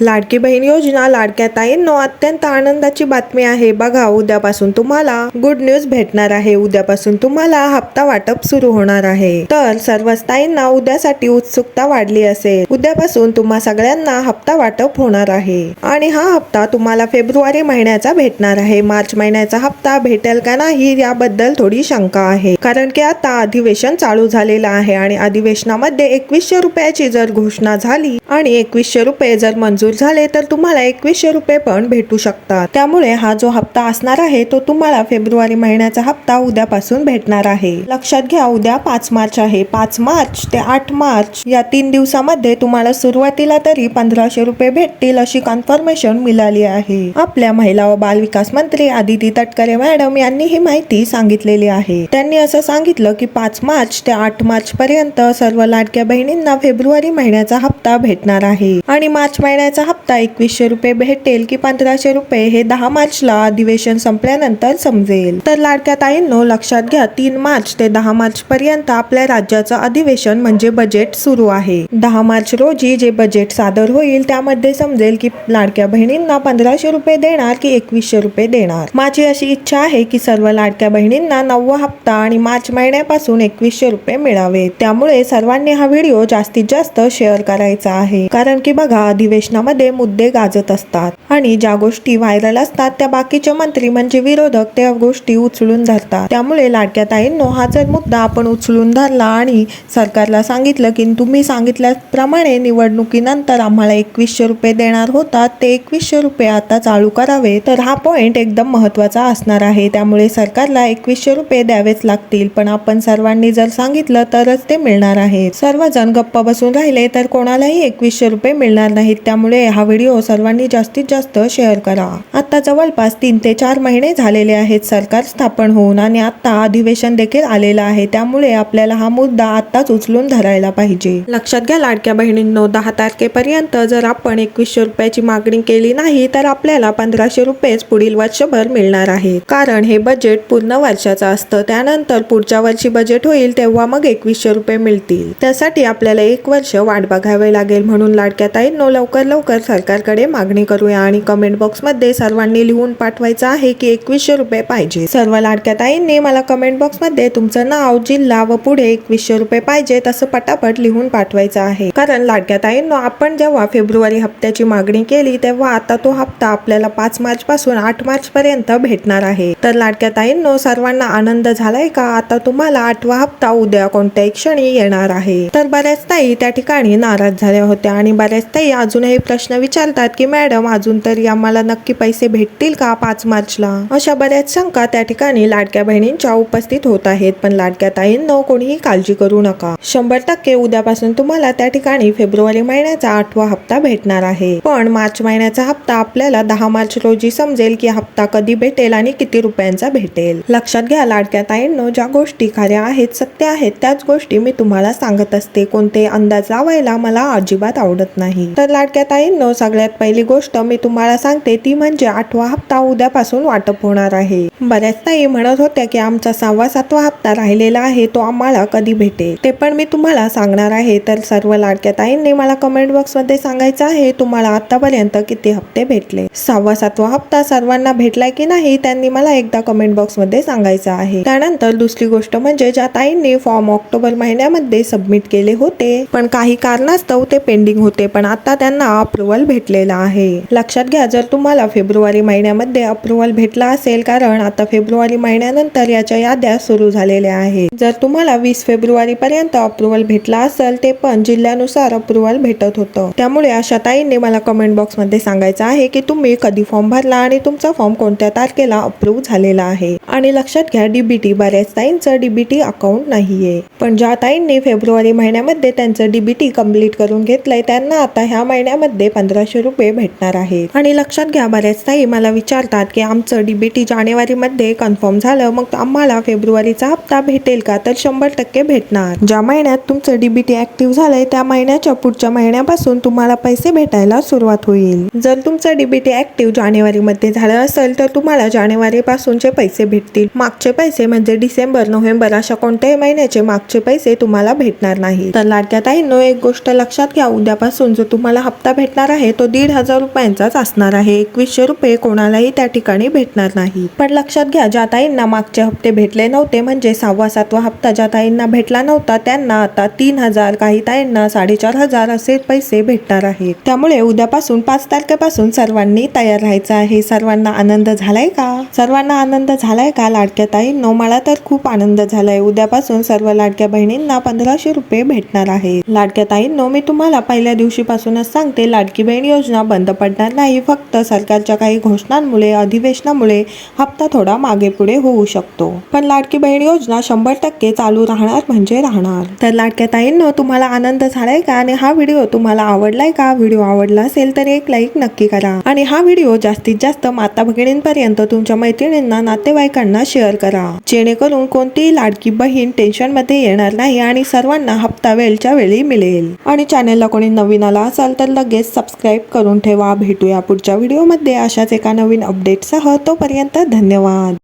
लाडकी बहीण योजना लाडक्या ताईंनो अत्यंत आनंदाची बातमी आहे बघा. उद्यापासून तुम्हाला गुड न्यूज भेटणार आहे. उद्यापासून तुम्हाला हप्ता वाटप सुरू होणार आहे. तर सर्वच ताईंना उद्यासाठी उत्सुकता वाढली असेल. उद्यापासून तुम्हा सगळ्यांना हप्ता वाटप होणार आहे आणि हा हप्ता तुम्हाला फेब्रुवारी महिन्याचा भेटणार आहे. मार्च महिन्याचा हप्ता भेटेल का नाही याबद्दल थोडी शंका आहे, कारण की आता अधिवेशन चालू झालेलं आहे आणि अधिवेशनामध्ये 2100 रुपयाची जर घोषणा झाली आणि 2100 रुपये जर मंजूर झाले तर तुम्हाला 2100 रुपये पण भेटू शकतात. त्यामुळे हा जो हप्ता असणार आहे तो तुम्हाला फेब्रुवारी महिन्याचा हप्ता उद्यापासून भेटणार आहे. लक्षात घ्या, उद्या 5 मार्च आहे. 5 मार्च ते 8 मार्च या 3 दिवसामध्ये तुम्हाला सुरुवातीला तरी 1500 रुपये भेटतील अशी कन्फर्मेशन मिळाली आहे. आपल्या महिला व बाल विकास मंत्री आदिती तटकरे मॅडम यांनी ही माहिती सांगितलेली आहे. त्यांनी असं सांगितलं की 5 मार्च ते 8 मार्च पर्यंत सर्व लाडक्या बहिणींना फेब्रुवारी महिन्याचा हप्ता भेटणार आहे आणि मार्च महिन्याचा हप्ता 2100 रुपये भेटेल की 1500 रुपये हे 10 मार्चला अधिवेशन संपल्यानंतर समजेल. तर लाडक्या ताईंनो लक्षात घ्या, 3 मार्च ते 10 मार्च पर्यंत आपल्या राज्याचं अधिवेशन म्हणजे बजेट सुरू आहे. 10 मार्च रोजी जे बजेट सादर होईल त्यामध्ये समजेल की लाडक्या बहिणींना 1500 रुपये देणार की 2100 रुपये देणार. माझी अशी इच्छा आहे की सर्व लाडक्या बहिणींना 9वा हप्ता आणि मार्च महिन्यापासून 2100 रुपये मिळावे. त्यामुळे सर्वांनी हा व्हिडिओ जास्तीत जास्त शेअर करायचा आहे, कारण की बघा अधिवेशनामध्ये मुद्दे गाजत असतात आणि ज्या गोष्टी व्हायरल असतात त्या बाकीचे मंत्री म्हणजे विरोधक त्या गोष्टी उचलून धरतात. त्यामुळे लाडक्या ताईंनो हा जर मुद्दा आपण उचलून धरला आणि सरकारला सांगितलं की तुम्ही सांगितल्याप्रमाणे निवडणुकीनंतर आम्हाला 2100 रुपये देणार होतात ते 2100 रुपये आता चालू करावे, तर हा पॉइंट एकदम महत्वाचा असणार आहे. त्यामुळे सरकारला 2100 रुपये द्यावेच लागतील, पण आपण सर्वांनी जर सांगितलं तरच ते मिळणार आहेत. सर्वजण गप्प बसून राहिले तर कोणालाही 2100 रुपये मिळणार नाहीत. त्यामुळे हा व्हिडिओ सर्वांनी जास्तीत जास्त शेअर करा. आता जवळपास 3 ते 4 महिने झालेले आहेत सरकार स्थापन होऊन आणि आता अधिवेशन देखील आलेलं आहे. त्यामुळे आपल्याला हा मुद्दा आताच उचलून धरायला पाहिजे. लक्षात घ्या लाडक्या बहिणींनो, 10 तारखेपर्यंत जर आपण 2100 रुपयाची मागणी केली नाही तर आपल्याला 1500 रुपयेच पुढील वर्षभर मिळणार आहेत, कारण हे बजेट पूर्ण वर्षाचं असतं. त्यानंतर पुढच्या वर्षी बजेट होईल तेव्हा मग 2100 रुपये मिळतील. त्यासाठी आपल्याला 1 वर्ष वाट बघावी लागेल. म्हणून लाडक्या ताईंनो लवकर सरकारकडे मागणी करूया आणि कमेंट बॉक्स मध्ये सर्वांनी लिहून पाठवायचं आहे की 2100 रुपये पाहिजे. सर्व लाडक्या ताईंनी मला कमेंट बॉक्स मध्ये तुमचं नाव, जिल्हा व पुढे 2100 रुपये पाहिजे तसं पटापट लिहून पाठवायचं आहे. कारण लाडक्या ताईंनो आपण जेव्हा फेब्रुवारी हप्त्याची मागणी केली तेव्हा आता तो हप्ता आपल्याला 5 मार्च पासून 8 मार्च पर्यंत भेटणार आहे. तर लाडक्या ताईंनो सर्वांना आनंद झालाय का? आता तुम्हाला 8वा हप्ता उद्या कोणत्याही क्षणी येणार आहे. तर बऱ्याच ताई त्या ठिकाणी नाराज झाल्या होत्या आणि बऱ्याच ताई अजूनही प्रश्न विचारतात की मॅडम अजून तरी आम्हाला नक्की पैसे भेटतील का 5 मार्चला? अशा बऱ्याच शंका त्या ठिकाणी लाडक्या बहिणींच्या उपस्थित होत आहेत. पण लाडक्या ताईंनो कोणीही काळजी करू नका. 100% उद्यापासून तुम्हाला त्या ठिकाणी फेब्रुवारी महिन्याचा 8वा हप्ता भेटणार आहे. पण मार्च महिन्याचा हप्ता आपल्याला 10 मार्च रोजी समजेल की हप्ता कधी भेटेल आणि किती रुपयांचा भेटेल. लक्षात घ्या लाडक्या ताईंनो, ज्या गोष्टी खऱ्या आहेत, सत्य आहेत, त्याच गोष्टी मी तुम्हाला सांगत असते. कोणते अंदाज लावायला मला अजिबात आवडत नाही. तर लाडक्या ताईंनो सगळ्यात पहिली गोष्ट मी तुम्हाला सांगते ती म्हणजे 8वा हप्ता उद्यापासून वाटप होणार आहे. बऱ्याच ताई म्हणत होत्या की आमचा 6वा 7वा हप्ता राहिलेला आहे, तो आम्हाला कधी भेटेल ते पण मी तुम्हाला सांगणार आहे. तर सर्व लाडक्या ताईंनी मला कमेंट बॉक्स मध्ये सांगायचं आहे तुम्हाला आतापर्यंत किती हप्ते भेटले. 6वा 7वा हप्ता सर्वांना भेटलाय की नाही त्यांनी मला एकदा कमेंट बॉक्स मध्ये सांगायचं आहे. त्यानंतर दुसरी गोष्ट म्हणजे ज्या ताईंनी फॉर्म ऑक्टोबर महिन्यामध्ये सबमिट केले होते पण काही कारणास्तव ते पेंडिंग होते, पण आता त्यांना अप्रुव्हल भेटलेला आहे. लक्षात घ्या, जर तुम्हाला फेब्रुवारी महिन्यामध्ये अप्रुव्हल भेटला असेल, कारण आता फेब्रुवारी महिन्यानंतर याच्या याद्या सुरू झालेल्या आहेत. जर तुम्हाला 20 फेब्रुवारी पर्यंत अप्रुव्हल भेटला असेल, ते पण जिल्ह्यानुसार अप्रुव्हल भेटत होतं. त्यामुळे अशा ताईंनी मला कमेंट बॉक्स मध्ये सांगायचं आहे की तुम्ही कधी फॉर्म भरला आणि तुमचा फॉर्म कोणत्या तारखेला अप्रूव्ह झालेला आहे. आणि लक्षात घ्या, डीबीटी बऱ्याच ताईंचं डीबीटी अकाउंट नाहीये, पण ज्या ताईंनी फेब्रुवारी महिन्यामध्ये त्यांचं डीबीटी कंप्लीट करून घेतलंय त्यांना आता ह्या महिन्यामध्ये 1500 रुपये भेटणार आहेत. आणि लक्षात घ्या, बऱ्याच ताई मला विचारतात की आमचं डीबीटी जानेवारी मध्ये कन्फर्म झालं मग आम्हाला फेब्रुवारीचा हप्ता भेटेल का? तर 100% भेटणार. ज्या महिन्यात तुमचं डीबीटी ऍक्टिव्ह झालंय त्या महिन्याच्या पुढच्या महिन्यापासून तुम्हाला पैसे भेटायला सुरुवात होईल. जर तुमचं डीबीटी ऍक्टिव्ह जानेवारी मध्ये झालं असेल तर तुम्हाला जानेवारी पासूनचे पैसे भेटतील. मागचे पैसे म्हणजे डिसेंबर, नोव्हेंबर अशा कोणत्याही महिन्याचे मागचे पैसे तुम्हाला भेटणार नाही. तर लाडक्या ताईंनो एक गोष्ट लक्षात घ्या, उद्यापासून जो तुम्हाला हप्ता भेटणार भेटणार आहे तो 1,500 रुपयांचाच असणार आहे. 2100 रुपये कोणालाही त्या ठिकाणी भेटणार नाही. पण लक्षात घ्या, ज्या ताईंना मागचे हप्ते भेटले नव्हते म्हणजे 6वा-7वा हप्ता ज्या ताईंना भेटला नव्हता त्यांना आता 3,000, काही ताईंना 4,500 असे पैसे भेटणार आहेत. त्यामुळे उद्यापासून 5 तारखेपासून सर्वांनी तयार राहायचं आहे. सर्वांना आनंद झालाय का? सर्वांना आनंद झालाय का लाडक्या ताईंनो? मला तर खूप आनंद झालाय. उद्यापासून सर्व लाडक्या बहिणींना 1,500 रुपये भेटणार आहे. लाडक्या ताईंनो, मी तुम्हाला पहिल्या दिवशीपासूनच सांगते, लाडकी बहीण योजना बंद पडणार नाही. फक्त सरकारच्या काही घोषणांमुळे, अधिवेशनामुळे हप्ता थोडा मागे पुढे होऊ शकतो. पण लाडकी बहीण योजना 100% चालू राहणार म्हणजे राहणार. तर लाडक्या ताईंनो, तुम्हाला आनंद झालाय का? आणि हा व्हिडिओ तुम्हाला आवडलाय का? व्हिडिओ आवडला असेल तर एक लाईक नक्की करा आणि हा व्हिडिओ जास्तीत जास्त माता भगिनींपर्यंत तुमच्या मैत्रिणींना, नातेवाईकांना शेअर करा, जेणेकरून कोणतीही लाडकी बहीण टेन्शन मध्ये येणार नाही आणि सर्वांना हप्ता वेळच्या वेळी मिळेल. आणि चॅनेलला कोणी नवीन आला असाल तर लगेच सबस्क्राईब करून ठेवा. भेटूया पुढच्या व्हिडिओमध्ये अशाच एका नवीन अपडेटसह. तोपर्यंत धन्यवाद.